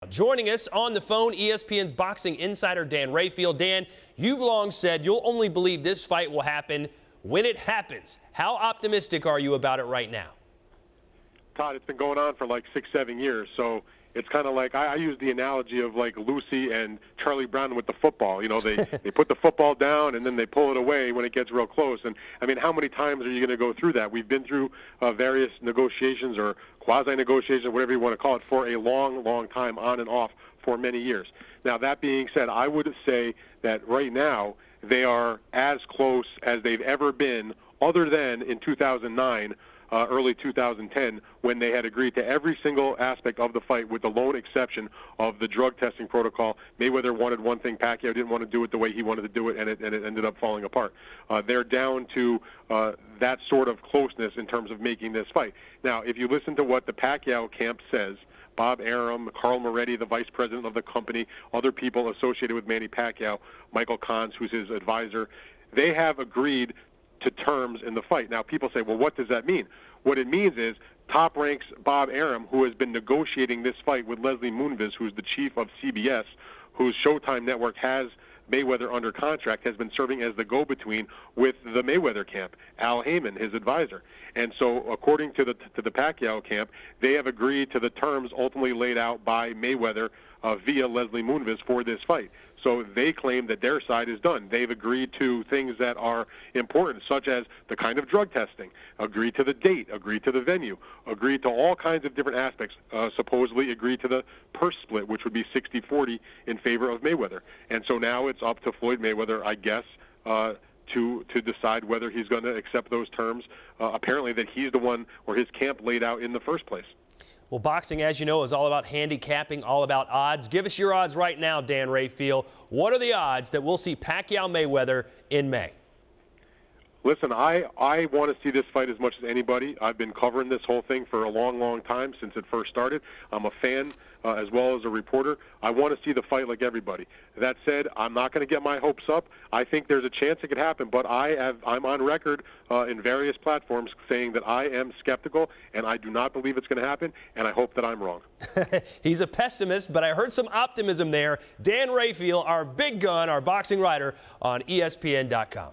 Joining us on the phone, ESPN's boxing insider Dan Rafael. Dan, you've long said you'll only believe this fight will happen when it happens. How optimistic are you about it right now? Todd, it's been going on for like 6-7 years, so it's kind of like I use the analogy of like Lucy and Charlie Brown with the football. You know, they put the football down and then they pull it away when it gets real close. And I mean, how many times are you going to go through that? We've been through various negotiations or quasi-negotiations, whatever you want to call it, for a long, long time, on and off for many years. Now, that being said, I would say that right now they are as close as they've ever been, other than in 2009. Early 2010, when they had agreed to every single aspect of the fight, with the lone exception of the drug testing protocol. Mayweather wanted one thing, Pacquiao didn't want to do it the way he wanted to do it, and it ended up falling apart. They're down to that sort of closeness in terms of making this fight. Now, if you listen to what the Pacquiao camp says, Bob Arum, Carl Moretti, the vice president of the company, other people associated with Manny Pacquiao, Michael Kahns, who's his advisor, they have agreed to terms in the fight. Now, people say, well, what does that mean? What it means is top ranks Bob Arum, who has been negotiating this fight with Leslie Moonves, who's the chief of CBS, whose Showtime network has Mayweather under contract, has been serving as the go-between with the Mayweather camp, Al Heyman, his advisor. And so, according to the Pacquiao camp, they have agreed to the terms ultimately laid out by Mayweather via Leslie Moonves for this fight. So they claim that their side is done. They've agreed to things that are important, such as the kind of drug testing, agreed to the date, agreed to the venue, agreed to all kinds of different aspects, supposedly agreed to the purse split, which would be 60-40 in favor of Mayweather. And so now it's up to Floyd Mayweather, I guess, to decide whether he's going to accept those terms, apparently that he's the one, or his camp laid out in the first place. Well, boxing, as you know, is all about handicapping, all about odds. Give us your odds right now, Dan Rafael. What are the odds that we'll see Pacquiao-Mayweather in May? Listen, I want to see this fight as much as anybody. I've been covering this whole thing for a long, long time, since it first started. I'm a fan as well as a reporter. I want to see the fight like everybody. That said, I'm not going to get my hopes up. I think there's a chance it could happen, but I'm on record in various platforms saying that I am skeptical, and I do not believe it's going to happen, and I hope that I'm wrong. He's a pessimist, but I heard some optimism there. Dan Rafael, our big gun, our boxing writer on ESPN.com.